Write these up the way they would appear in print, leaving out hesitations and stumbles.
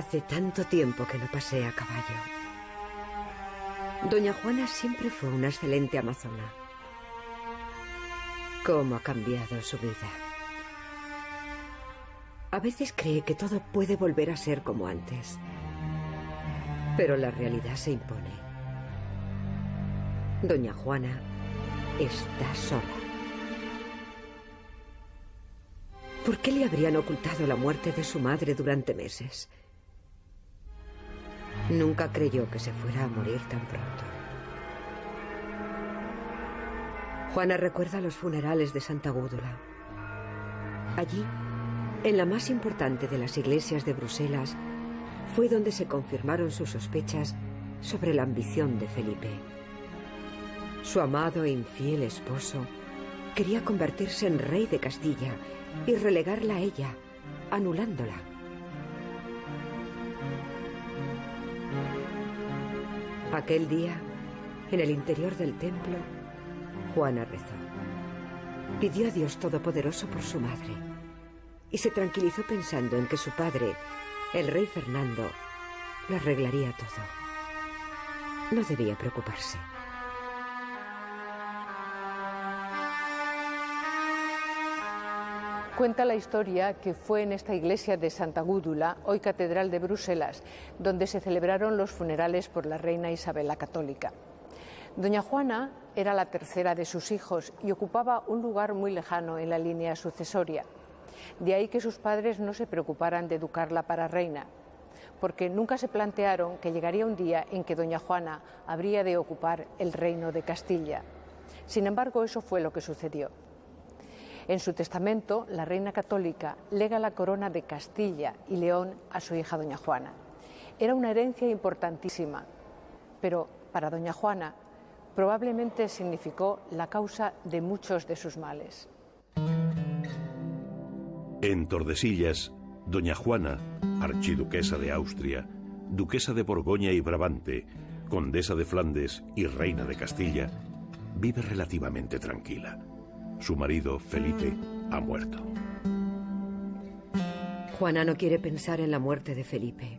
Hace tanto tiempo que no pasé a caballo. Doña Juana siempre fue una excelente amazona. ¿Cómo ha cambiado su vida? A veces cree que todo puede volver a ser como antes. Pero la realidad se impone. Doña Juana está sola. ¿Por qué le habrían ocultado la muerte de su madre durante meses? Nunca creyó que se fuera a morir tan pronto. Juana recuerda los funerales de Santa Gúdula. Allí, en la más importante de las iglesias de Bruselas, fue donde se confirmaron sus sospechas sobre la ambición de Felipe. Su amado e infiel esposo quería convertirse en rey de Castilla y relegarla a ella, anulándola. Aquel día, en el interior del templo, Juana rezó. Pidió a Dios Todopoderoso por su madre y se tranquilizó pensando en que su padre, el rey Fernando, lo arreglaría todo. No debía preocuparse. Cuenta la historia que fue en esta iglesia de Santa Gúdula, hoy catedral de Bruselas, donde se celebraron los funerales por la reina Isabel la Católica. Doña Juana era la tercera de sus hijos y ocupaba un lugar muy lejano en la línea sucesoria. De ahí que sus padres no se preocuparan de educarla para reina, porque nunca se plantearon que llegaría un día en que doña Juana habría de ocupar el reino de Castilla. Sin embargo, eso fue lo que sucedió. En su testamento, la reina católica lega la corona de Castilla y León a su hija doña Juana. Era una herencia importantísima, pero para doña Juana probablemente significó la causa de muchos de sus males. En Tordesillas, doña Juana, archiduquesa de Austria, duquesa de Borgoña y Brabante, condesa de Flandes y reina de Castilla, vive relativamente tranquila. Su marido, Felipe, ha muerto. Juana no quiere pensar en la muerte de Felipe.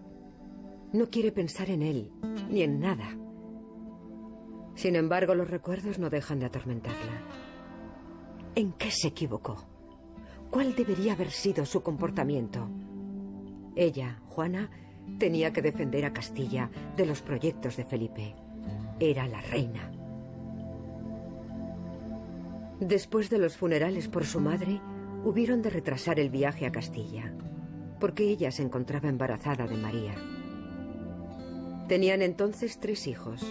No quiere pensar en él, ni en nada. Sin embargo, los recuerdos no dejan de atormentarla. ¿En qué se equivocó? ¿Cuál debería haber sido su comportamiento? Ella, Juana, tenía que defender a Castilla de los proyectos de Felipe. Era la reina. Después de los funerales por su madre, hubieron de retrasar el viaje a Castilla, porque ella se encontraba embarazada de María. Tenían entonces 3 hijos,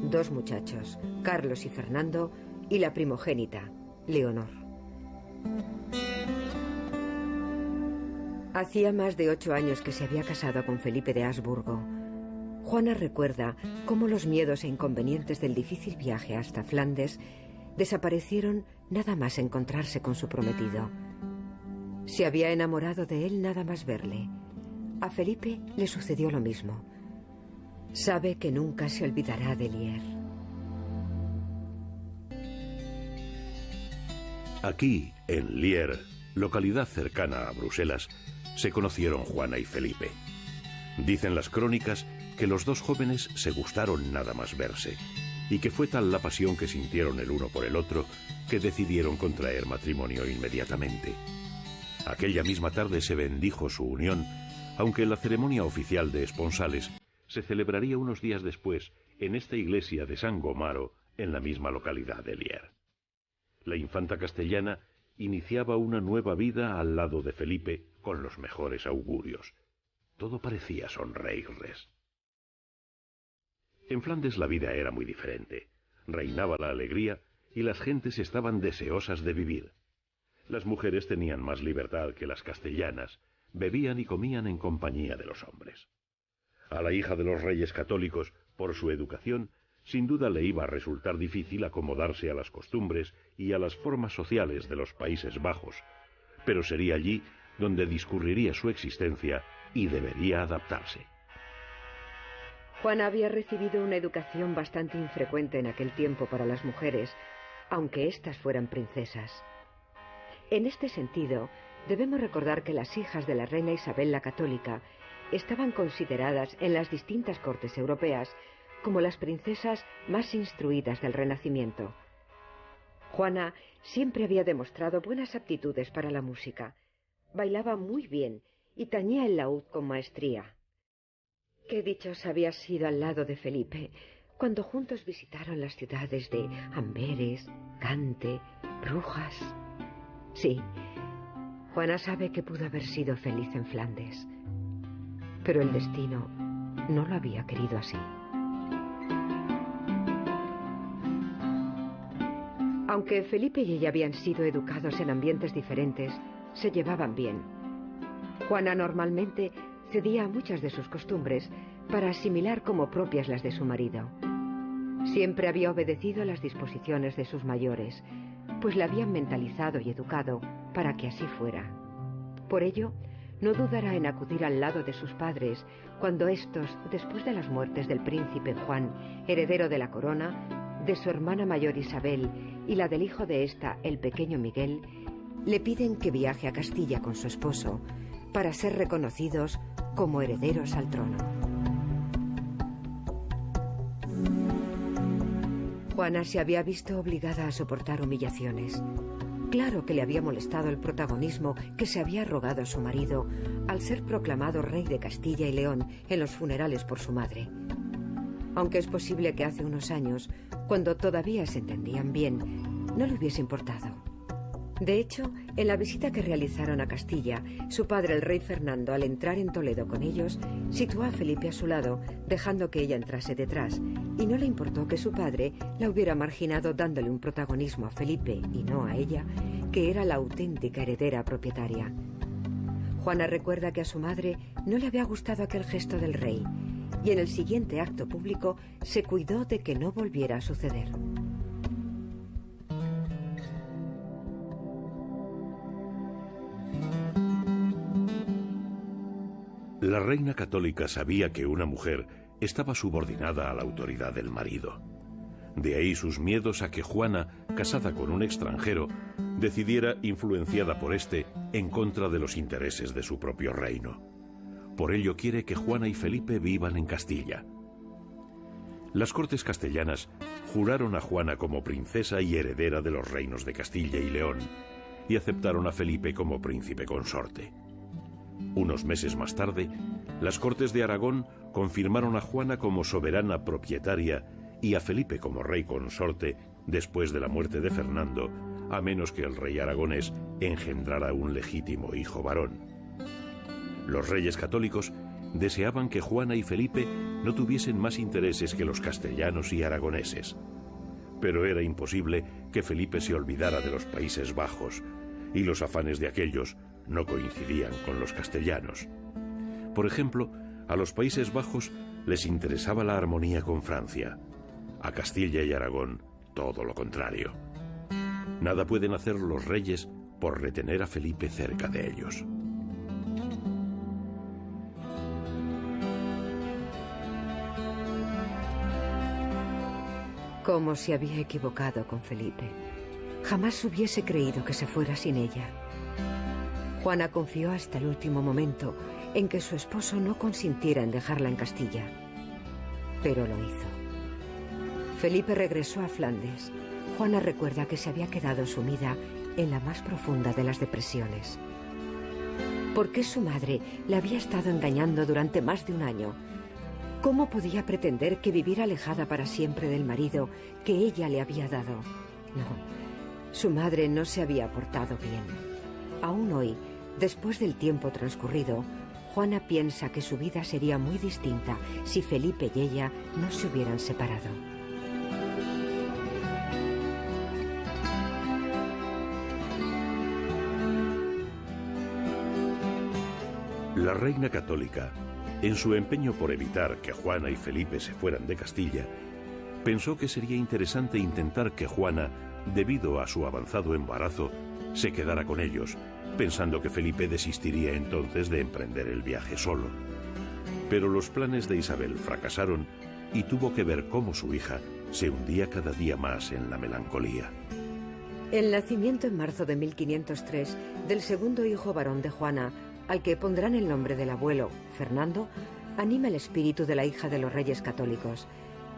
2 muchachos, Carlos y Fernando, y la primogénita, Leonor. Hacía más de 8 años que se había casado con Felipe de Habsburgo. Juana recuerda cómo los miedos e inconvenientes del difícil viaje hasta Flandes desaparecieron nada más encontrarse con su prometido. Se había enamorado de él nada más verle. A Felipe le sucedió lo mismo. Sabe que nunca se olvidará de Lier. Aquí, en Lier, localidad cercana a Bruselas, se conocieron Juana y Felipe. Dicen las crónicas que los dos jóvenes se gustaron nada más verse, y que fue tal la pasión que sintieron el uno por el otro que decidieron contraer matrimonio inmediatamente. Aquella misma tarde se bendijo su unión, aunque la ceremonia oficial de esponsales se celebraría unos días después en esta iglesia de San Gomaro, en la misma localidad de Lier. La infanta castellana iniciaba una nueva vida al lado de Felipe con los mejores augurios. Todo parecía sonreírles. En Flandes la vida era muy diferente. Reinaba la alegría y las gentes estaban deseosas de vivir. Las mujeres tenían más libertad que las castellanas, bebían y comían en compañía de los hombres. A la hija de los reyes católicos, por su educación, sin duda le iba a resultar difícil acomodarse a las costumbres y a las formas sociales de los Países Bajos, pero sería allí donde discurriría su existencia y debería adaptarse. Juana había recibido una educación bastante infrecuente en aquel tiempo para las mujeres, aunque éstas fueran princesas. En este sentido, debemos recordar que las hijas de la reina Isabel la Católica estaban consideradas en las distintas cortes europeas como las princesas más instruidas del Renacimiento. Juana siempre había demostrado buenas aptitudes para la música. Bailaba muy bien y tañía el laúd con maestría. Qué dichosa había sido al lado de Felipe cuando juntos visitaron las ciudades de Amberes, Gante, Brujas. Sí, Juana sabe que pudo haber sido feliz en Flandes, pero el destino no lo había querido así. Aunque Felipe y ella habían sido educados en ambientes diferentes, se llevaban bien. Juana normalmente cedía a muchas de sus costumbres para asimilar como propias las de su marido. Siempre había obedecido las disposiciones de sus mayores, pues la habían mentalizado y educado para que así fuera. Por ello, no dudará en acudir al lado de sus padres cuando éstos, después de las muertes del príncipe Juan, heredero de la corona, de su hermana mayor Isabel y la del hijo de ésta, el pequeño Miguel, le piden que viaje a Castilla con su esposo para ser reconocidos como herederos al trono. Juana se había visto obligada a soportar humillaciones. Claro que le había molestado el protagonismo que se había arrogado a su marido al ser proclamado rey de Castilla y León en los funerales por su madre. Aunque es posible que hace unos años, cuando todavía se entendían bien, no le hubiese importado. De hecho, en la visita que realizaron a Castilla, su padre, el rey Fernando, al entrar en Toledo con ellos, situó a Felipe a su lado, dejando que ella entrase detrás, y no le importó que su padre la hubiera marginado dándole un protagonismo a Felipe, y no a ella, que era la auténtica heredera propietaria. Juana recuerda que a su madre no le había gustado aquel gesto del rey, y en el siguiente acto público se cuidó de que no volviera a suceder. La reina católica sabía que una mujer estaba subordinada a la autoridad del marido. De ahí sus miedos a que Juana, casada con un extranjero, decidiera, influenciada por este, en contra de los intereses de su propio reino. Por ello quiere que Juana y Felipe vivan en Castilla. Las cortes castellanas juraron a Juana como princesa y heredera de los reinos de Castilla y León y aceptaron a Felipe como príncipe consorte. Unos meses más tarde, las Cortes de Aragón confirmaron a Juana como soberana propietaria y a Felipe como rey consorte después de la muerte de Fernando, a menos que el rey aragonés engendrara un legítimo hijo varón. Los reyes católicos deseaban que Juana y Felipe no tuviesen más intereses que los castellanos y aragoneses. Pero era imposible que Felipe se olvidara de los Países Bajos, y los afanes de aquellos no coincidían con los castellanos. Por ejemplo, a los Países Bajos les interesaba la armonía con Francia. A Castilla y Aragón, todo lo contrario. Nada pueden hacer los reyes por retener a Felipe cerca de ellos. Cómo se había equivocado con Felipe. Jamás hubiese creído que se fuera sin ella. Juana confió hasta el último momento en que su esposo no consintiera en dejarla en Castilla. Pero lo hizo. Felipe regresó a Flandes. Juana recuerda que se había quedado sumida en la más profunda de las depresiones. ¿Por qué su madre la había estado engañando durante más de un año? ¿Cómo podía pretender que viviera alejada para siempre del marido que ella le había dado? No, su madre no se había portado bien. Aún hoy, después del tiempo transcurrido, Juana piensa que su vida sería muy distinta si Felipe y ella no se hubieran separado. La reina católica, en su empeño por evitar que Juana y Felipe se fueran de Castilla, pensó que sería interesante intentar que Juana, debido a su avanzado embarazo, se quedara con ellos, pensando que Felipe desistiría entonces de emprender el viaje solo. Pero los planes de Isabel fracasaron y tuvo que ver cómo su hija se hundía cada día más en la melancolía. El nacimiento en marzo de 1503 del segundo hijo varón de Juana al que pondrán el nombre del abuelo, Fernando, anima el espíritu de la hija de los reyes católicos.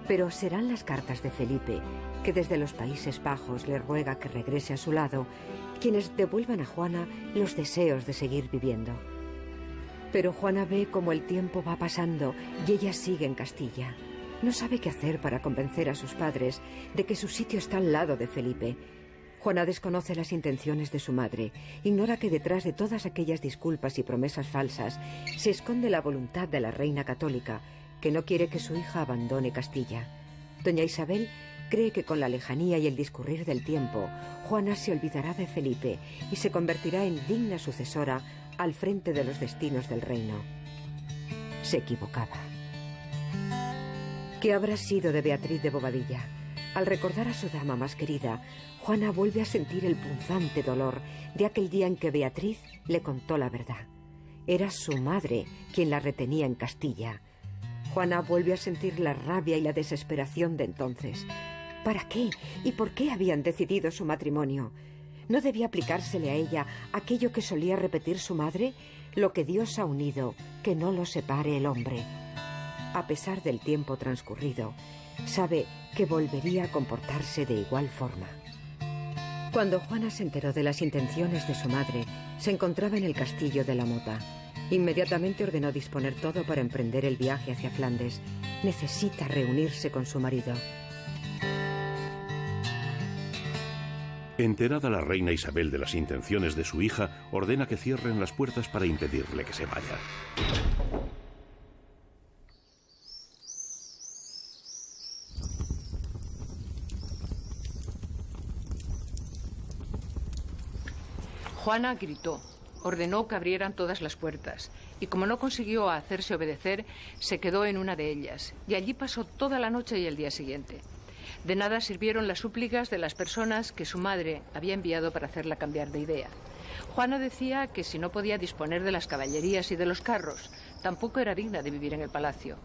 Pero serán las cartas de Felipe, que desde los Países Bajos le ruega que regrese a su lado, quienes devuelvan a Juana los deseos de seguir viviendo. Pero Juana ve cómo el tiempo va pasando y ella sigue en Castilla. No sabe qué hacer para convencer a sus padres de que su sitio está al lado de Felipe. Juana desconoce las intenciones de su madre, ignora que detrás de todas aquellas disculpas y promesas falsas se esconde la voluntad de la reina católica, que no quiere que su hija abandone Castilla. Doña Isabel cree que con la lejanía y el discurrir del tiempo, Juana se olvidará de Felipe y se convertirá en digna sucesora al frente de los destinos del reino. Se equivocaba. ¿Qué habrá sido de Beatriz de Bobadilla? Al recordar a su dama más querida, Juana vuelve a sentir el punzante dolor de aquel día en que Beatriz le contó la verdad. Era su madre quien la retenía en Castilla. Juana vuelve a sentir la rabia y la desesperación de entonces. ¿Para qué y por qué habían decidido su matrimonio? ¿No debía aplicársele a ella aquello que solía repetir su madre? Lo que Dios ha unido, que no lo separe el hombre. A pesar del tiempo transcurrido, sabe que volvería a comportarse de igual forma. Cuando Juana se enteró de las intenciones de su madre, se encontraba en el castillo de la Mota. Inmediatamente ordenó disponer todo para emprender el viaje hacia Flandes. Necesita reunirse con su marido. Enterada la reina Isabel de las intenciones de su hija, ordena que cierren las puertas para impedirle que se vaya. Juana gritó, ordenó que abrieran todas las puertas y como no consiguió hacerse obedecer, se quedó en una de ellas y allí pasó toda la noche y el día siguiente. De nada sirvieron las súplicas de las personas que su madre había enviado para hacerla cambiar de idea. Juana decía que si no podía disponer de las caballerías y de los carros, tampoco era digna de vivir en el palacio.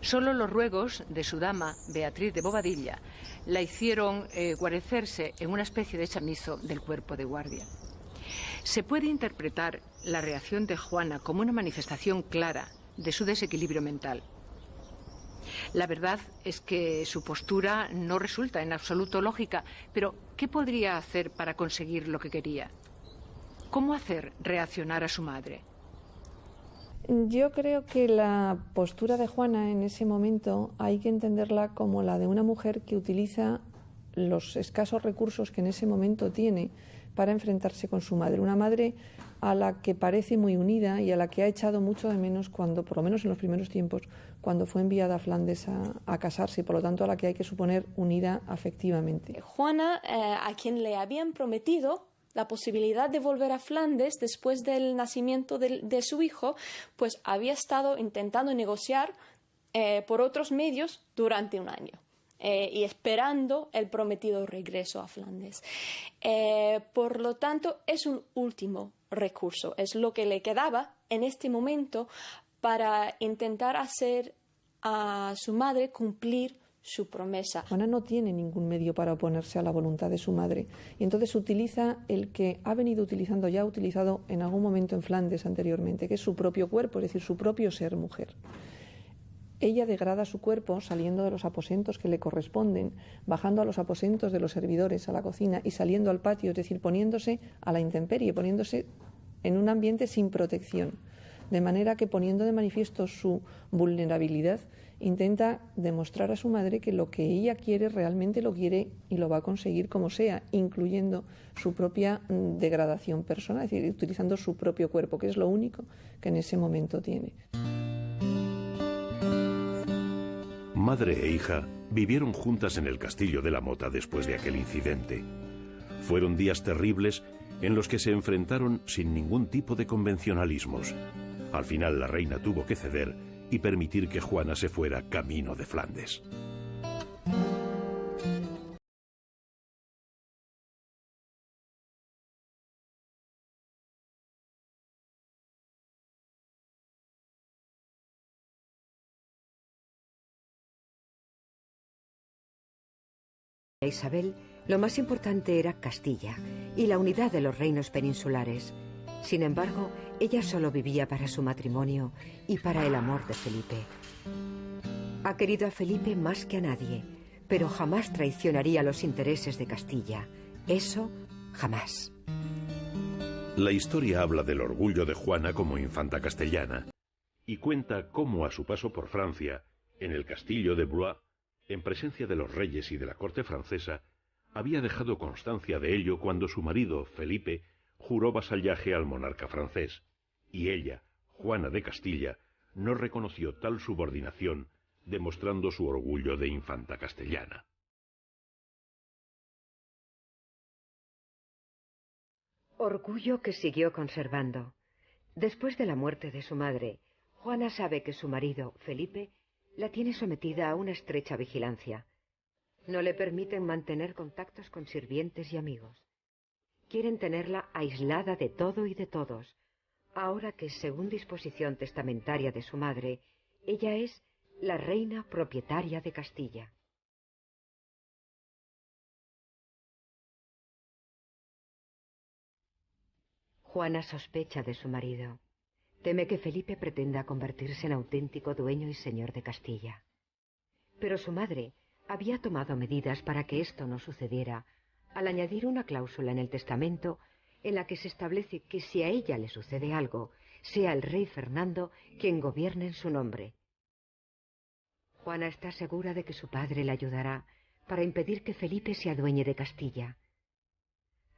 Solo los ruegos de su dama, Beatriz de Bobadilla, la hicieron guarecerse en una especie de chamizo del cuerpo de guardia. Se puede interpretar la reacción de Juana como una manifestación clara de su desequilibrio mental. La verdad es que su postura no resulta en absoluto lógica, pero ¿qué podría hacer para conseguir lo que quería? ¿Cómo hacer reaccionar a su madre? Yo creo que la postura de Juana en ese momento hay que entenderla como la de una mujer que utiliza los escasos recursos que en ese momento tiene para enfrentarse con su madre. Una madre a la que parece muy unida y a la que ha echado mucho de menos cuando, por lo menos en los primeros tiempos, cuando fue enviada a Flandes a casarse y por lo tanto a la que hay que suponer unida afectivamente. Juana, a quien le habían prometido la posibilidad de volver a Flandes después del nacimiento de su hijo, pues había estado intentando negociar por otros medios durante un año. Y esperando el prometido regreso a Flandes. Por lo tanto, es un último recurso, es lo que le quedaba en este momento para intentar hacer a su madre cumplir su promesa. Juana no tiene ningún medio para oponerse a la voluntad de su madre y entonces utiliza el que ha venido utilizando, ya ha utilizado en algún momento en Flandes anteriormente, que es su propio cuerpo, es decir, su propio ser mujer. Ella degrada su cuerpo saliendo de los aposentos que le corresponden, bajando a los aposentos de los servidores, a la cocina y saliendo al patio, es decir, poniéndose a la intemperie, poniéndose en un ambiente sin protección. De manera que, poniendo de manifiesto su vulnerabilidad, intenta demostrar a su madre que lo que ella quiere realmente lo quiere y lo va a conseguir como sea, incluyendo su propia degradación personal, es decir, utilizando su propio cuerpo, que es lo único que en ese momento tiene. Madre e hija vivieron juntas en el castillo de la Mota después de aquel incidente. Fueron días terribles en los que se enfrentaron sin ningún tipo de convencionalismos. Al final la reina tuvo que ceder y permitir que Juana se fuera camino de Flandes. Para Isabel, lo más importante era Castilla y la unidad de los reinos peninsulares. Sin embargo, ella solo vivía para su matrimonio y para el amor de Felipe. Ha querido a Felipe más que a nadie, pero jamás traicionaría los intereses de Castilla. Eso, jamás. La historia habla del orgullo de Juana como infanta castellana y cuenta cómo a su paso por Francia, en el castillo de Blois, en presencia de los reyes y de la corte francesa, había dejado constancia de ello cuando su marido, Felipe, juró vasallaje al monarca francés, y ella, Juana de Castilla, no reconoció tal subordinación, demostrando su orgullo de infanta castellana. Orgullo que siguió conservando. Después de la muerte de su madre, Juana sabe que su marido, Felipe, la tiene sometida a una estrecha vigilancia. No le permiten mantener contactos con sirvientes y amigos. Quieren tenerla aislada de todo y de todos, ahora que, según disposición testamentaria de su madre, ella es la reina propietaria de Castilla. Juana sospecha de su marido. Teme que Felipe pretenda convertirse en auténtico dueño y señor de Castilla. Pero su madre había tomado medidas para que esto no sucediera, al añadir una cláusula en el testamento en la que se establece que si a ella le sucede algo, sea el rey Fernando quien gobierne en su nombre. Juana está segura de que su padre le ayudará para impedir que Felipe se adueñe de Castilla.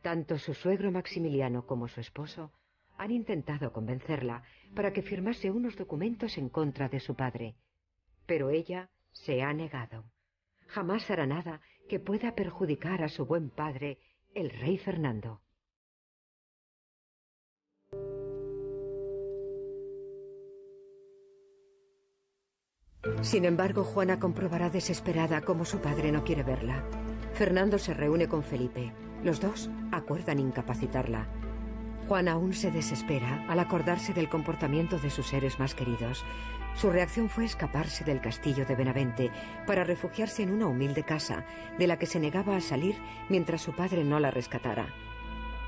Tanto su suegro Maximiliano como su esposo han intentado convencerla para que firmase unos documentos en contra de su padre, pero ella se ha negado. Jamás hará nada que pueda perjudicar a su buen padre, el rey Fernando. Sin embargo, Juana comprobará desesperada cómo su padre no quiere verla. Fernando se reúne con Felipe. Los dos acuerdan incapacitarla. Juana aún se desespera al acordarse del comportamiento de sus seres más queridos. Su reacción fue escaparse del castillo de Benavente para refugiarse en una humilde casa, de la que se negaba a salir mientras su padre no la rescatara.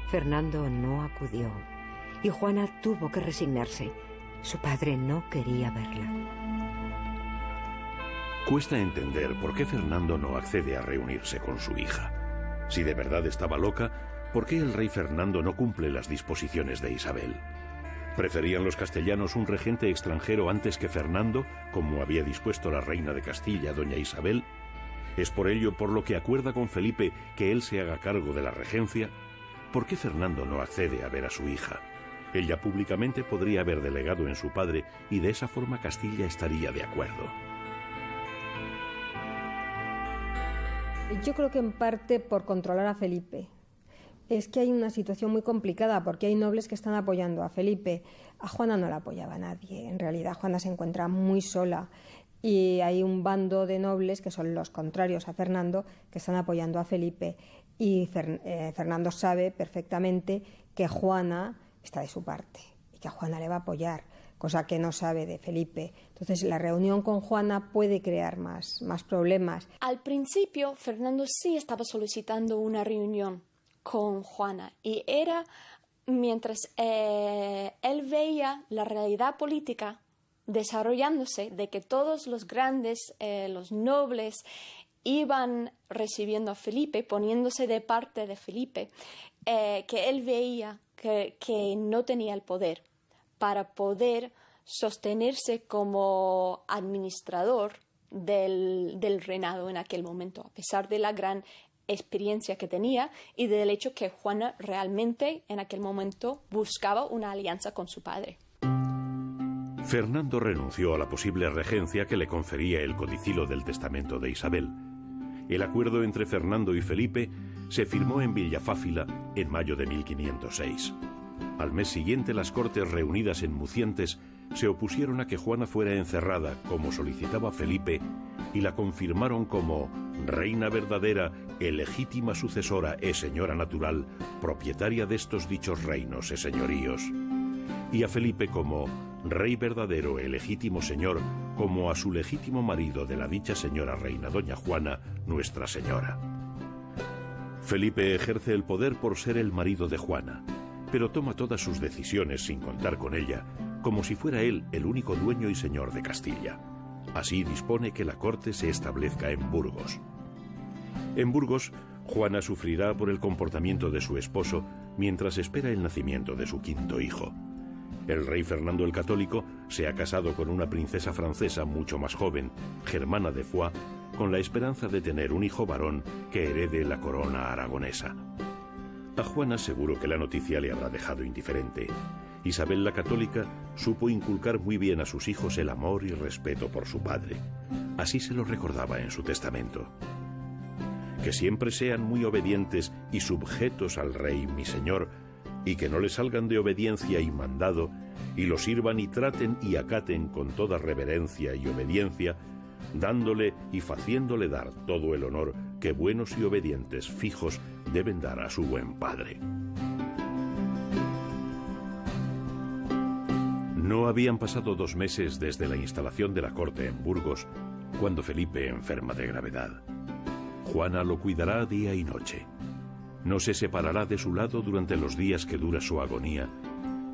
Fernando no acudió, y Juana tuvo que resignarse. Su padre no quería verla. Cuesta entender por qué Fernando no accede a reunirse con su hija. Si de verdad estaba loca, ¿por qué el rey Fernando no cumple las disposiciones de Isabel? ¿Preferían los castellanos un regente extranjero antes que Fernando, como había dispuesto la reina de Castilla, doña Isabel? ¿Es por ello por lo que acuerda con Felipe que él se haga cargo de la regencia? ¿Por qué Fernando no accede a ver a su hija? Ella públicamente podría haber delegado en su padre y de esa forma Castilla estaría de acuerdo. Yo creo que en parte por controlar a Felipe. Es que hay una situación muy complicada porque hay nobles que están apoyando a Felipe. A Juana no la apoyaba nadie. En realidad Juana se encuentra muy sola y hay un bando de nobles que son los contrarios a Fernando que están apoyando a Felipe y Fernando sabe perfectamente que Juana está de su parte y que a Juana le va a apoyar, cosa que no sabe de Felipe. Entonces la reunión con Juana puede crear más problemas. Al principio Fernando sí estaba solicitando una reunión con Juana y era mientras él veía la realidad política desarrollándose, de que todos los grandes, los nobles iban recibiendo a Felipe, poniéndose de parte de Felipe, que él veía que no tenía el poder para poder sostenerse como administrador del reinado en aquel momento, a pesar de la gran experiencia que tenía y del hecho que Juana realmente en aquel momento buscaba una alianza con su padre. Fernando renunció a la posible regencia que le confería el codicilo del testamento de Isabel. El acuerdo entre Fernando y Felipe se firmó en Villafáfila en mayo de 1506. Al mes siguiente, las cortes reunidas en Mucientes se opusieron a que Juana fuera encerrada, como solicitaba Felipe, y la confirmaron como reina verdadera e legítima sucesora e señora natural, propietaria de estos dichos reinos e señoríos. Y a Felipe como rey verdadero e legítimo señor, como a su legítimo marido de la dicha señora reina doña Juana, Nuestra Señora. Felipe ejerce el poder por ser el marido de Juana, pero toma todas sus decisiones sin contar con ella, como si fuera él el único dueño y señor de Castilla. Así dispone que la corte se establezca en Burgos. En Burgos, Juana sufrirá por el comportamiento de su esposo mientras espera el nacimiento de su quinto hijo. El rey Fernando el Católico se ha casado con una princesa francesa mucho más joven, Germana de Foix, con la esperanza de tener un hijo varón que herede la corona aragonesa. A Juana seguro que la noticia le habrá dejado indiferente. Isabel la Católica supo inculcar muy bien a sus hijos el amor y respeto por su padre. Así se lo recordaba en su testamento. Que siempre sean muy obedientes y sujetos al rey, mi señor, y que no le salgan de obediencia y mandado, y lo sirvan y traten y acaten con toda reverencia y obediencia, dándole y faciéndole dar todo el honor que buenos y obedientes fijos deben dar a su buen padre. No habían pasado 2 meses desde la instalación de la corte en Burgos, cuando Felipe enferma de gravedad. Juana lo cuidará día y noche. No se separará de su lado durante los días que dura su agonía,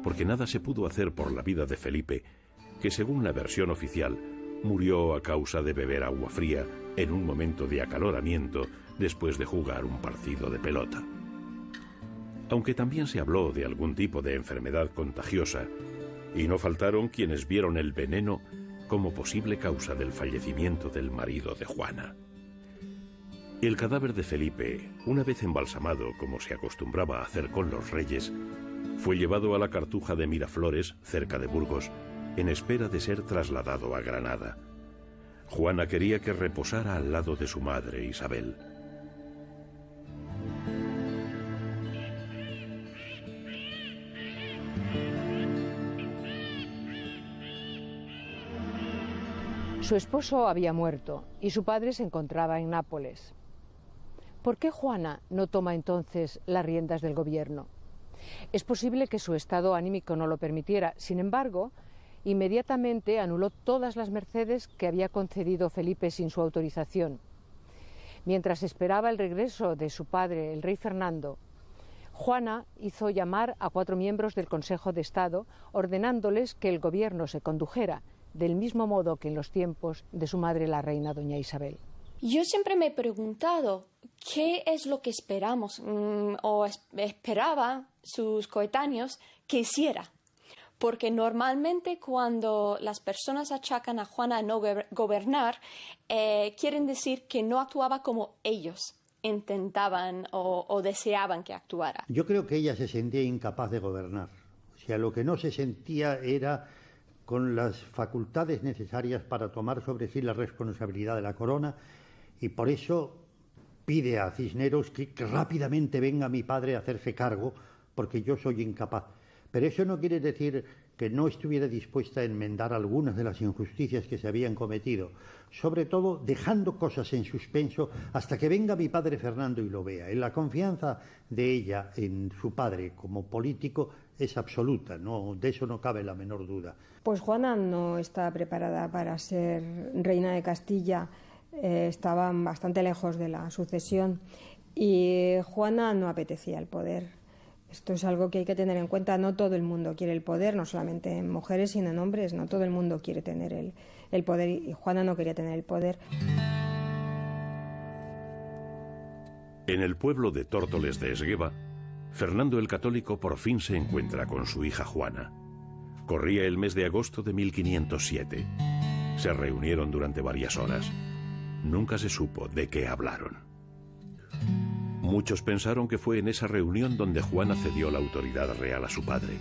porque nada se pudo hacer por la vida de Felipe, que según la versión oficial, murió a causa de beber agua fría en un momento de acaloramiento después de jugar un partido de pelota. Aunque también se habló de algún tipo de enfermedad contagiosa, y no faltaron quienes vieron el veneno como posible causa del fallecimiento del marido de Juana. El cadáver de Felipe, una vez embalsamado como se acostumbraba a hacer con los reyes, fue llevado a la Cartuja de Miraflores, cerca de Burgos, en espera de ser trasladado a Granada. Juana quería que reposara al lado de su madre Isabel. Su esposo había muerto y su padre se encontraba en Nápoles. ¿Por qué Juana no toma entonces las riendas del gobierno? Es posible que su estado anímico no lo permitiera. Sin embargo, inmediatamente anuló todas las mercedes que había concedido Felipe sin su autorización. Mientras esperaba el regreso de su padre, el rey Fernando, Juana hizo llamar a 4 miembros del Consejo de Estado, ordenándoles que el gobierno se condujera del mismo modo que en los tiempos de su madre, la reina doña Isabel. Yo siempre me he preguntado qué es lo que esperamos o esperaba sus coetáneos que hiciera. Porque normalmente cuando las personas achacan a Juana no gobernar, quieren decir que no actuaba como ellos intentaban o deseaban que actuara. Yo creo que ella se sentía incapaz de gobernar. O sea, lo que no se sentía era con las facultades necesarias para tomar sobre sí la responsabilidad de la corona, y por eso pide a Cisneros que rápidamente venga mi padre a hacerse cargo, porque yo soy incapaz. Pero eso no quiere decir que no estuviera dispuesta a enmendar algunas de las injusticias que se habían cometido, sobre todo dejando cosas en suspenso hasta que venga mi padre Fernando y lo vea. Y la confianza de ella en su padre como político es absoluta, no, de eso no cabe la menor duda. Pues Juana no está preparada para ser reina de Castilla, estaba bastante lejos de la sucesión y Juana no apetecía el poder. Esto es algo que hay que tener en cuenta. No todo el mundo quiere el poder, no solamente en mujeres, sino en hombres. No todo el mundo quiere tener el poder, y Juana no quería tener el poder. En el pueblo de Tórtoles de Esgueva, Fernando el Católico por fin se encuentra con su hija Juana. Corría el mes de agosto de 1507. Se reunieron durante varias horas. Nunca se supo de qué hablaron. Muchos pensaron que fue en esa reunión donde Juana cedió la autoridad real a su padre.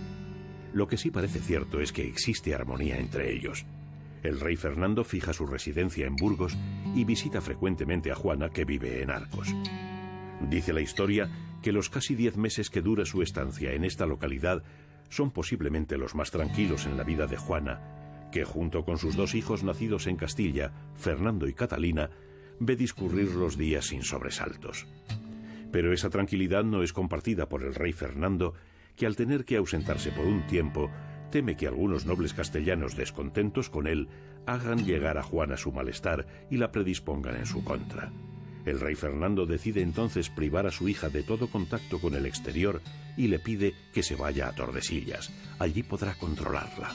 Lo que sí parece cierto es que existe armonía entre ellos. El rey Fernando fija su residencia en Burgos y visita frecuentemente a Juana, que vive en Arcos. Dice la historia que los casi 10 meses que dura su estancia en esta localidad son posiblemente los más tranquilos en la vida de Juana, que junto con sus 2 hijos nacidos en Castilla, Fernando y Catalina, ve discurrir los días sin sobresaltos. Pero esa tranquilidad no es compartida por el rey Fernando, que al tener que ausentarse por un tiempo, teme que algunos nobles castellanos descontentos con él hagan llegar a Juana su malestar y la predispongan en su contra. El rey Fernando decide entonces privar a su hija de todo contacto con el exterior y le pide que se vaya a Tordesillas. Allí podrá controlarla.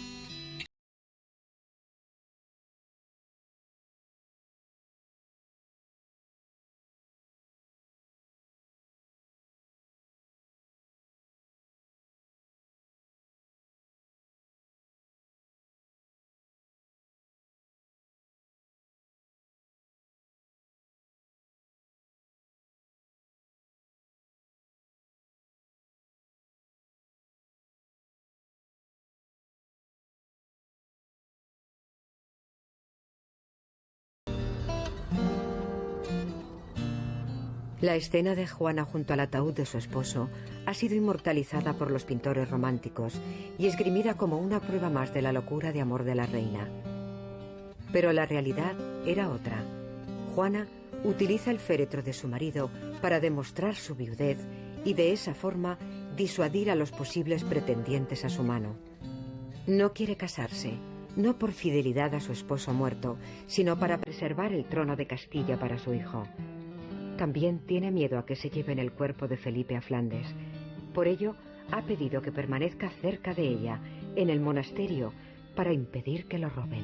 La escena de Juana junto al ataúd de su esposo ha sido inmortalizada por los pintores románticos y esgrimida como una prueba más de la locura de amor de la reina. Pero la realidad era otra. Juana utiliza el féretro de su marido para demostrar su viudez y de esa forma disuadir a los posibles pretendientes a su mano. No quiere casarse, no por fidelidad a su esposo muerto, sino para preservar el trono de Castilla para su hijo. También tiene miedo a que se lleven el cuerpo de Felipe a Flandes. Por ello, ha pedido que permanezca cerca de ella, en el monasterio, para impedir que lo roben.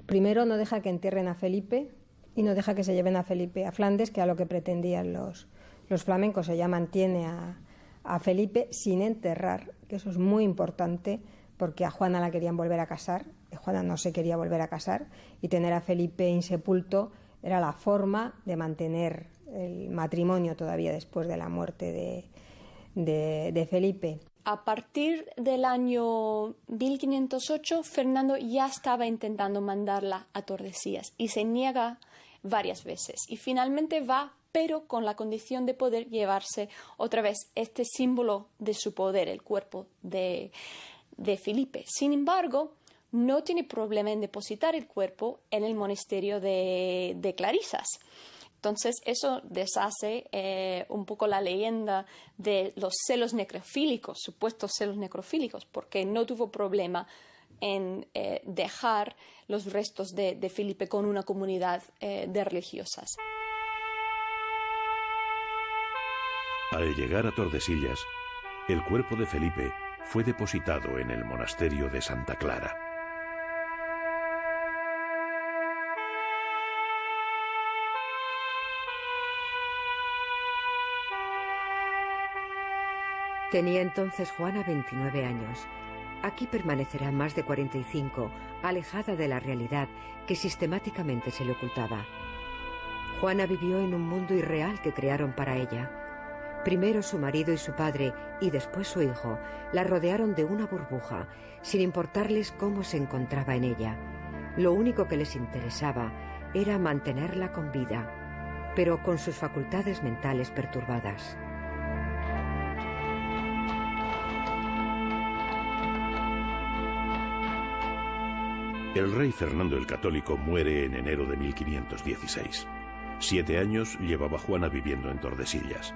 Primero, no deja que entierren a Felipe y no deja que se lleven a Felipe a Flandes, que a lo que pretendían los flamencos. Ella mantiene a Felipe sin enterrar, que eso es muy importante, porque a Juana la querían volver a casar, Juana no se quería volver a casar, y tener a Felipe insepulto era la forma de mantener el matrimonio todavía después de la muerte de Felipe. A partir del año 1508, Fernando ya estaba intentando mandarla a Tordesillas y se niega varias veces. Y finalmente va, pero con la condición de poder llevarse otra vez este símbolo de su poder, el cuerpo de Felipe. Sin embargo, no tiene problema en depositar el cuerpo en el monasterio de Clarisas. Entonces, eso deshace un poco la leyenda de los celos necrofílicos, supuestos celos necrofílicos, porque no tuvo problema en dejar los restos de Felipe con una comunidad de religiosas. Al llegar a Tordesillas, el cuerpo de Felipe fue depositado en el monasterio de Santa Clara. Tenía entonces Juana 29 años. Aquí permanecerá más de 45, alejada de la realidad que sistemáticamente se le ocultaba. Juana vivió en un mundo irreal que crearon para ella. Primero su marido y su padre, y después su hijo, la rodearon de una burbuja, sin importarles cómo se encontraba en ella. Lo único que les interesaba era mantenerla con vida, pero con sus facultades mentales perturbadas. El rey Fernando el Católico muere en enero de 1516. 7 años llevaba Juana viviendo en Tordesillas.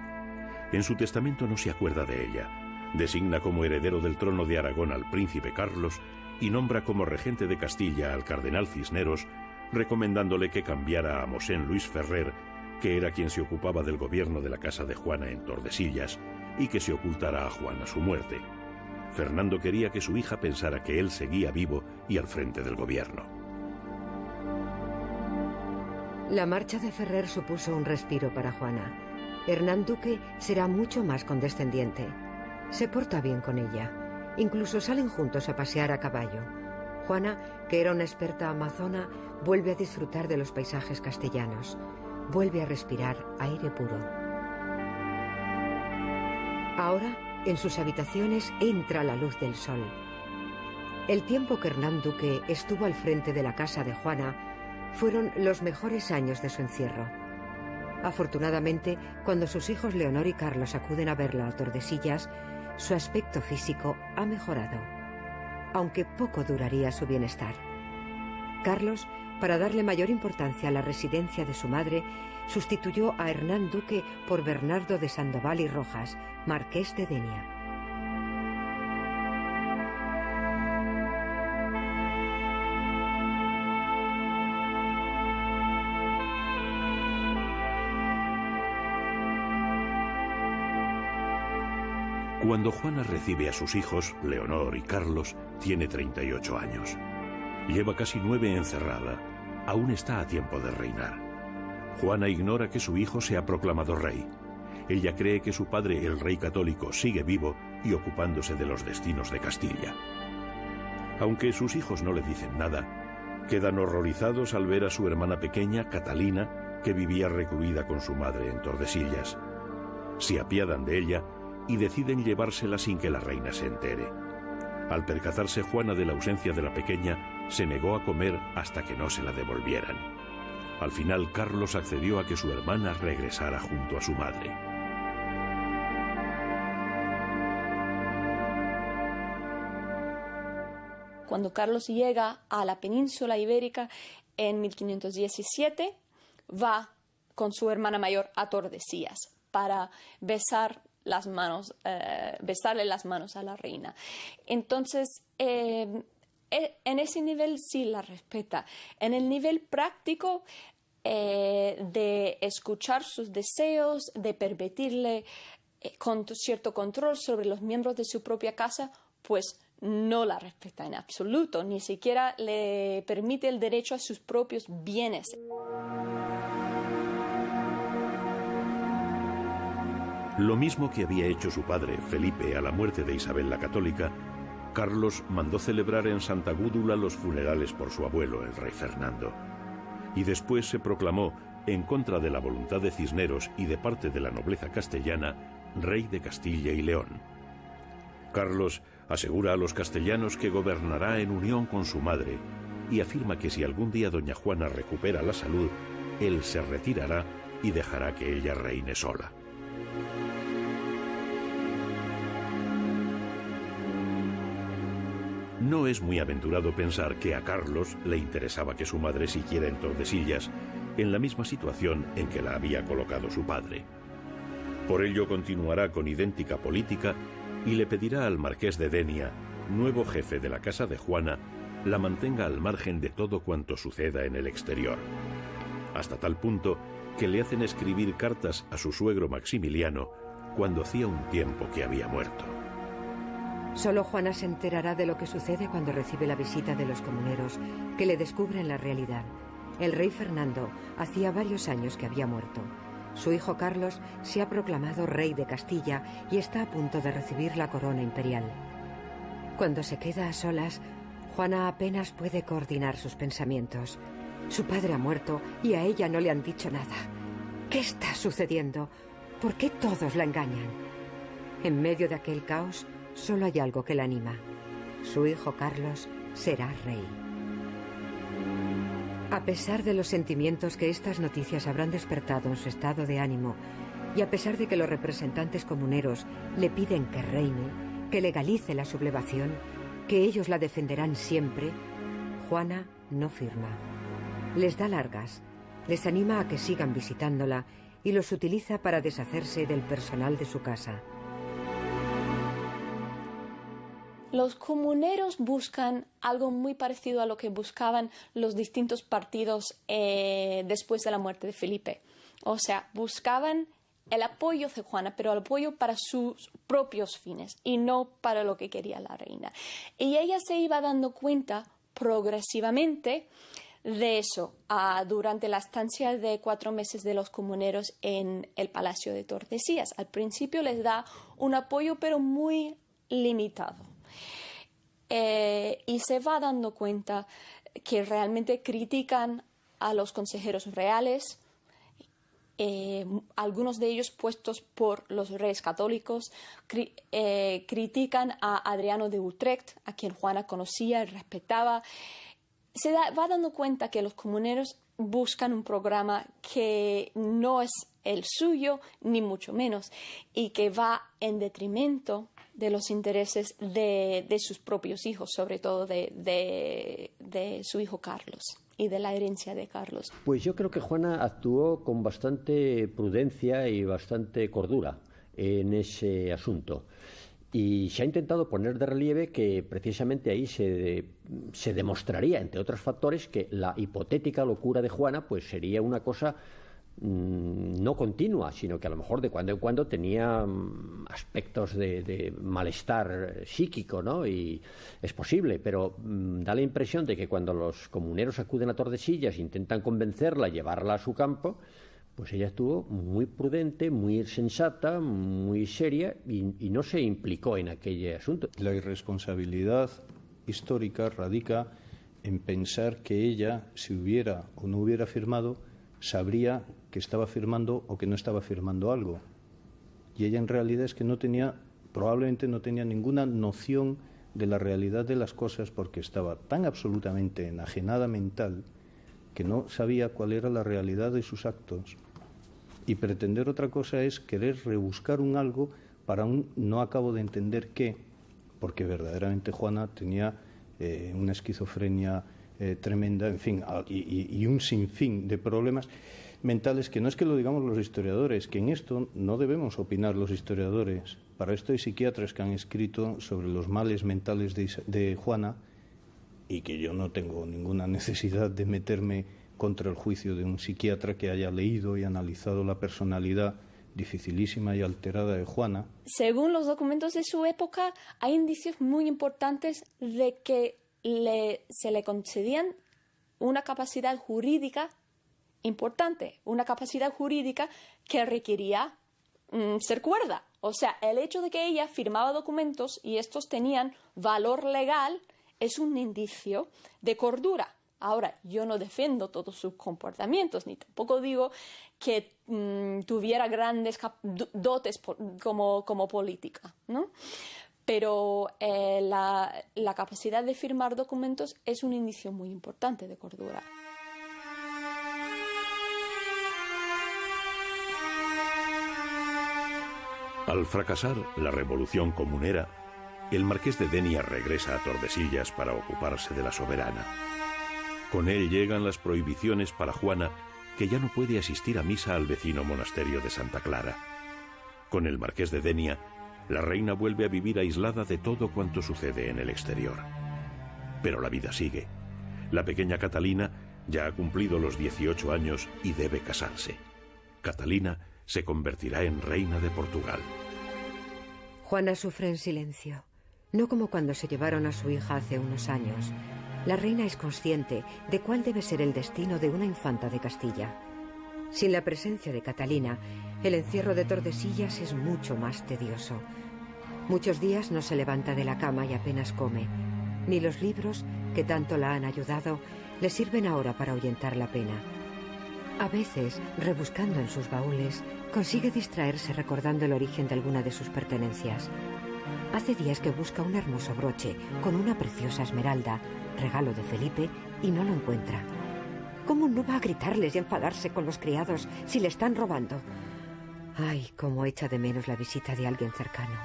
En su testamento no se acuerda de ella. Designa como heredero del trono de Aragón al príncipe Carlos y nombra como regente de Castilla al cardenal Cisneros, recomendándole que cambiara a Mosén Luis Ferrer, que era quien se ocupaba del gobierno de la casa de Juana en Tordesillas, y que se ocultara a Juana su muerte. Fernando quería que su hija pensara que él seguía vivo y al frente del gobierno. La marcha de Ferrer supuso un respiro para Juana. Hernán Duque será mucho más condescendiente. Se porta bien con ella. Incluso salen juntos a pasear a caballo. Juana, que era una experta amazona, vuelve a disfrutar de los paisajes castellanos. Vuelve a respirar aire puro. Ahora, en sus habitaciones entra la luz del sol. El tiempo que Hernán Duque estuvo al frente de la casa de Juana fueron los mejores años de su encierro. Afortunadamente, cuando sus hijos Leonor y Carlos acuden a verla a Tordesillas, su aspecto físico ha mejorado, aunque poco duraría su bienestar. Carlos, para darle mayor importancia a la residencia de su madre, sustituyó a Hernán Duque por Bernardo de Sandoval y Rojas, marqués de Denia. Cuando Juana recibe a sus hijos, Leonor y Carlos, tiene 38 años. Lleva casi 9 encerrada. Aún está a tiempo de reinar. Juana ignora que su hijo se ha proclamado rey. Ella cree que su padre, el rey católico, sigue vivo y ocupándose de los destinos de Castilla. Aunque sus hijos no le dicen nada, quedan horrorizados al ver a su hermana pequeña, Catalina, que vivía recluida con su madre en Tordesillas. Se apiadan de ella y deciden llevársela sin que la reina se entere. Al percatarse Juana de la ausencia de la pequeña, se negó a comer hasta que no se la devolvieran. Al final, Carlos accedió a que su hermana regresara junto a su madre. Cuando Carlos llega a la península ibérica en 1517, va con su hermana mayor a Tordesillas para besarle las manos a la reina. Entonces, en ese nivel sí la respeta. En el nivel práctico de escuchar sus deseos, de permitirle con cierto control sobre los miembros de su propia casa, pues no la respeta en absoluto, ni siquiera le permite el derecho a sus propios bienes. Lo mismo que había hecho su padre, Felipe, a la muerte de Isabel la Católica, Carlos mandó celebrar en Santa Gúdula los funerales por su abuelo, el rey Fernando. Y después se proclamó, en contra de la voluntad de Cisneros y de parte de la nobleza castellana, rey de Castilla y León. Carlos asegura a los castellanos que gobernará en unión con su madre y afirma que si algún día doña Juana recupera la salud, él se retirará y dejará que ella reine sola. No es muy aventurado pensar que a Carlos le interesaba que su madre siguiera en Tordesillas, en la misma situación en que la había colocado su padre. Por ello continuará con idéntica política y le pedirá al marqués de Denia, nuevo jefe de la casa de Juana, la mantenga al margen de todo cuanto suceda en el exterior. Hasta tal punto que le hacen escribir cartas a su suegro Maximiliano cuando hacía un tiempo que había muerto. Solo Juana se enterará de lo que sucede cuando recibe la visita de los comuneros, que le descubren la realidad. El rey Fernando hacía varios años que había muerto. Su hijo Carlos se ha proclamado rey de Castilla y está a punto de recibir la corona imperial. Cuando se queda a solas, Juana apenas puede coordinar sus pensamientos. Su padre ha muerto y a ella no le han dicho nada. ¿Qué está sucediendo? ¿Por qué todos la engañan? En medio de aquel caos, solo hay algo que la anima. Su hijo Carlos será rey. A pesar de los sentimientos que estas noticias habrán despertado en su estado de ánimo, y a pesar de que los representantes comuneros le piden que reine, que legalice la sublevación, que ellos la defenderán siempre, Juana no firma. Les da largas, les anima a que sigan visitándola y los utiliza para deshacerse del personal de su casa. Los comuneros buscan algo muy parecido a lo que buscaban los distintos partidos después de la muerte de Felipe. O sea, buscaban el apoyo de Juana, pero el apoyo para sus propios fines y no para lo que quería la reina. Y ella se iba dando cuenta progresivamente de eso durante la estancia de 4 meses de los comuneros en el Palacio de Tordesillas. Al principio les da un apoyo, pero muy limitado. Y se va dando cuenta que realmente critican a los consejeros reales, algunos de ellos puestos por los reyes católicos, critican a Adriano de Utrecht, a quien Juana conocía y respetaba. Va dando cuenta que los comuneros buscan un programa que no es el suyo, ni mucho menos, y que va en detrimento de los intereses de sus propios hijos, sobre todo de su hijo Carlos y de la herencia de Carlos. Pues yo creo que Juana actuó con bastante prudencia y bastante cordura en ese asunto. Y se ha intentado poner de relieve que precisamente ahí se demostraría, entre otros factores, que la hipotética locura de Juana pues sería una cosa no continua, sino que a lo mejor de cuando en cuando tenía aspectos de malestar psíquico, ¿no? Y es posible, pero da la impresión de que cuando los comuneros acuden a Tordesillas e intentan convencerla, llevarla a su campo, pues ella estuvo muy prudente, muy sensata, muy seria y no se implicó en aquel asunto. La irresponsabilidad histórica radica en pensar que ella, si hubiera o no hubiera firmado, sabría que estaba firmando o que no estaba firmando algo. Y ella en realidad es que probablemente no tenía ninguna noción de la realidad de las cosas, porque estaba tan absolutamente enajenada mental que no sabía cuál era la realidad de sus actos. Y pretender otra cosa es querer rebuscar un algo para un no acabo de entender qué, porque verdaderamente Juana tenía una esquizofrenia tremenda, en fin, y un sinfín de problemas mentales que no es que lo digamos los historiadores, que en esto no debemos opinar los historiadores. Para esto hay psiquiatras que han escrito sobre los males mentales de Juana, y que yo no tengo ninguna necesidad de meterme contra el juicio de un psiquiatra que haya leído y analizado la personalidad dificilísima y alterada de Juana. Según los documentos de su época, hay indicios muy importantes de que se le concedían una capacidad jurídica importante, una capacidad jurídica que requería ser cuerda. O sea, el hecho de que ella firmaba documentos y estos tenían valor legal es un indicio de cordura. Ahora, yo no defiendo todos sus comportamientos, ni tampoco digo que tuviera grandes dotes como política, ¿no? Pero la capacidad de firmar documentos es un indicio muy importante de cordura. Al fracasar la revolución comunera, el marqués de Denia regresa a Tordesillas para ocuparse de la soberana. Con él llegan las prohibiciones para Juana, que ya no puede asistir a misa al vecino monasterio de Santa Clara. Con el marqués de Denia, la reina vuelve a vivir aislada de todo cuanto sucede en el exterior. Pero la vida sigue. La pequeña Catalina ya ha cumplido los 18 años y debe casarse. Catalina se convertirá en reina de Portugal. Juana sufre en silencio, no como cuando se llevaron a su hija hace unos años. La reina es consciente de cuál debe ser el destino de una infanta de Castilla. Sin la presencia de Catalina, el encierro de Tordesillas es mucho más tedioso. Muchos días no se levanta de la cama y apenas come. Ni los libros, que tanto la han ayudado, le sirven ahora para ahuyentar la pena. A veces, rebuscando en sus baúles, consigue distraerse recordando el origen de alguna de sus pertenencias. Hace días que busca un hermoso broche con una preciosa esmeralda, regalo de Felipe, y no lo encuentra. ¿Cómo no va a gritarles y enfadarse con los criados si le están robando? Ay, cómo echa de menos la visita de alguien cercano.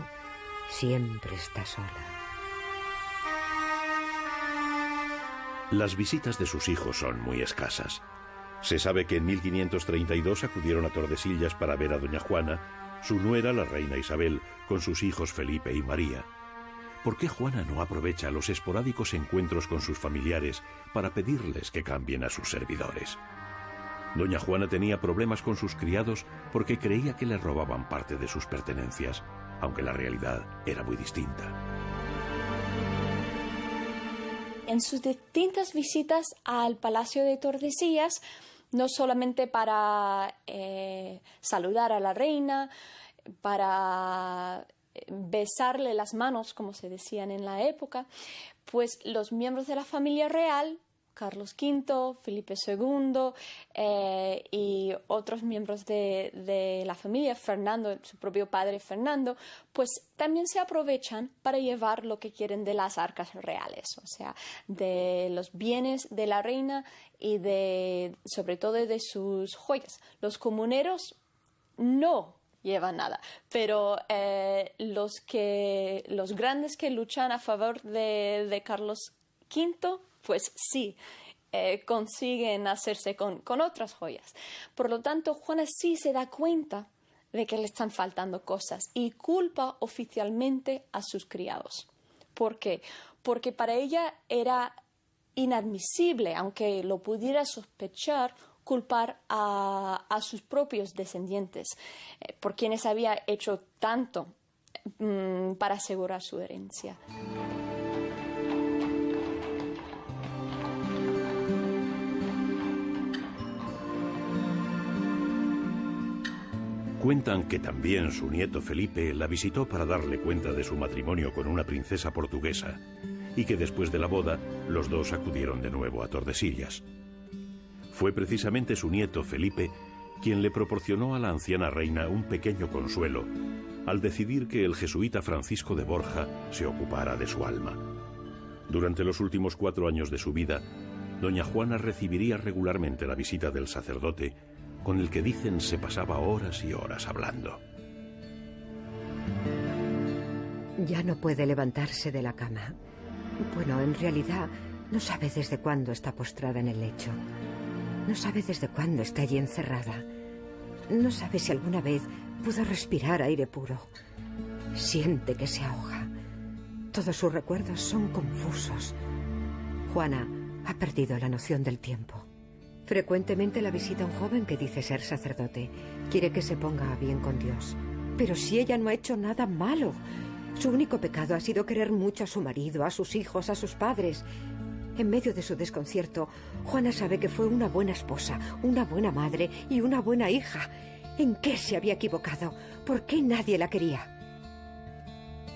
Siempre está sola. Las visitas de sus hijos son muy escasas. Se sabe que en 1532 acudieron a Tordesillas para ver a doña Juana, su nuera, la reina Isabel, con sus hijos Felipe y María. ¿Por qué Juana no aprovecha los esporádicos encuentros con sus familiares para pedirles que cambien a sus servidores? Doña Juana tenía problemas con sus criados porque creía que le robaban parte de sus pertenencias, aunque la realidad era muy distinta. En sus distintas visitas al Palacio de Tordesillas, no solamente para saludar a la reina, para besarle las manos, como se decían en la época, pues los miembros de la familia real, Carlos V, Felipe II y otros miembros de la familia, Fernando, su propio padre Fernando, pues también se aprovechan para llevar lo que quieren de las arcas reales, o sea, de los bienes de la reina y sobre todo de sus joyas. Los comuneros no llevan nada, pero los grandes que luchan a favor de Carlos V, pues sí, consiguen hacerse con otras joyas. Por lo tanto, Juana sí se da cuenta de que le están faltando cosas y culpa oficialmente a sus criados. ¿Por qué? Porque para ella era inadmisible, aunque lo pudiera sospechar, culpar a sus propios descendientes, por quienes había hecho tanto para asegurar su herencia. Cuentan que también su nieto Felipe la visitó para darle cuenta de su matrimonio con una princesa portuguesa y que después de la boda los dos acudieron de nuevo a Tordesillas. Fue precisamente su nieto Felipe quien le proporcionó a la anciana reina un pequeño consuelo al decidir que el jesuita Francisco de Borja se ocupara de su alma. Durante los últimos 4 años de su vida, doña Juana recibiría regularmente la visita del sacerdote, con el que dicen se pasaba horas y horas hablando. Ya no puede levantarse de la cama. Bueno, en realidad no sabe desde cuándo está postrada en el lecho. No sabe desde cuándo está allí encerrada. No sabe si alguna vez pudo respirar aire puro. Siente que se ahoga. Todos sus recuerdos son confusos. Juana ha perdido la noción del tiempo. Frecuentemente la visita un joven que dice ser sacerdote. Quiere que se ponga bien con Dios. Pero si ella no ha hecho nada malo. Su único pecado ha sido querer mucho a su marido, a sus hijos, a sus padres. En medio de su desconcierto, Juana sabe que fue una buena esposa, una buena madre y una buena hija. ¿En qué se había equivocado? ¿Por qué nadie la quería?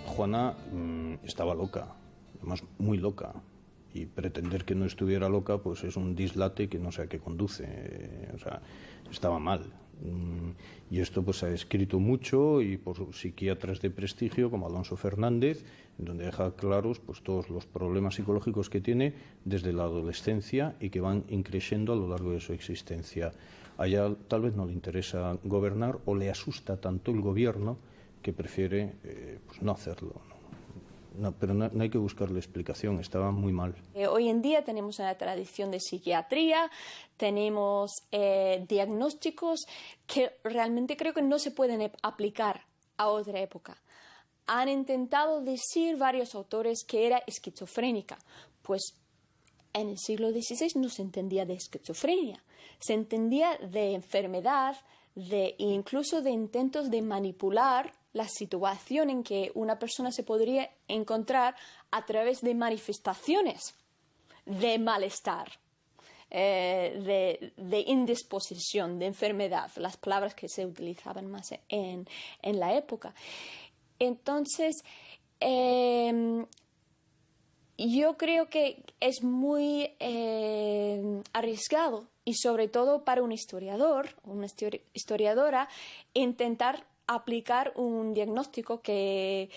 Juana estaba loca, además muy loca. Y pretender que no estuviera loca pues es un dislate que no sé a qué conduce, o sea, estaba mal. Y esto pues se ha escrito mucho y por psiquiatras de prestigio como Alonso Fernández, donde deja claros pues todos los problemas psicológicos que tiene desde la adolescencia y que van increciendo a lo largo de su existencia. A ella tal vez no le interesa gobernar o le asusta tanto el gobierno que prefiere pues no hacerlo, ¿no? No, pero no hay que buscarle explicación, estaba muy mal. Hoy en día tenemos una tradición de psiquiatría, tenemos diagnósticos que realmente creo que no se pueden aplicar a otra época. Han intentado decir varios autores que era esquizofrénica, pues en el siglo XVI no se entendía de esquizofrenia, se entendía de enfermedad, incluso de intentos de manipular la situación en que una persona se podría encontrar a través de manifestaciones de malestar, de indisposición, de enfermedad, las palabras que se utilizaban más en la época. Entonces, yo creo que es muy arriesgado y sobre todo para un historiador, una historiadora, intentar aplicar un diagnóstico que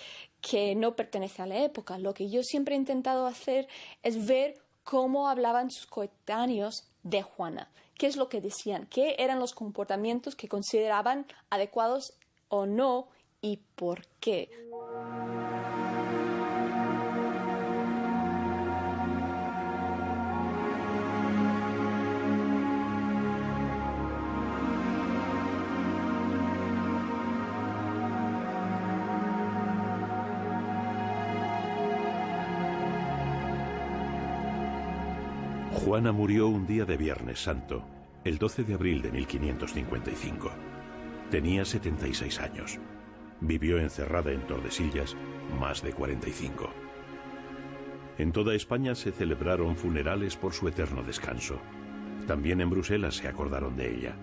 no pertenece a la época. Lo que yo siempre he intentado hacer es ver cómo hablaban sus coetáneos de Juana, qué es lo que decían, qué eran los comportamientos que consideraban adecuados o no y por qué. Juana murió un día de Viernes Santo, el 12 de abril de 1555. Tenía 76 años. Vivió encerrada en Tordesillas más de 45. En toda España se celebraron funerales por su eterno descanso. También en Bruselas se acordaron de ella.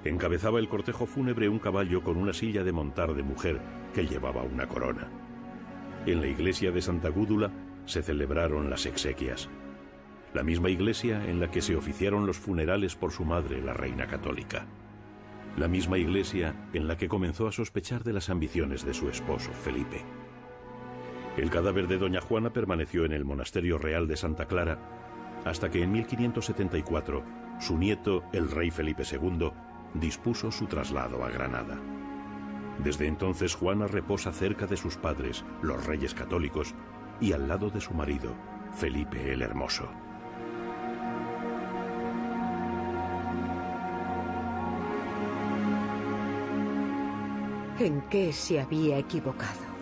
Encabezaba el cortejo fúnebre un caballo con una silla de montar de mujer que llevaba una corona. En la iglesia de Santa Gúdula se celebraron las exequias. La misma iglesia en la que se oficiaron los funerales por su madre, la reina católica. La misma iglesia en la que comenzó a sospechar de las ambiciones de su esposo, Felipe. El cadáver de doña Juana permaneció en el monasterio real de Santa Clara hasta que en 1574 su nieto, el rey Felipe II, dispuso su traslado a Granada. Desde entonces Juana reposa cerca de sus padres, los reyes católicos, y al lado de su marido, Felipe el Hermoso. ¿En qué se había equivocado?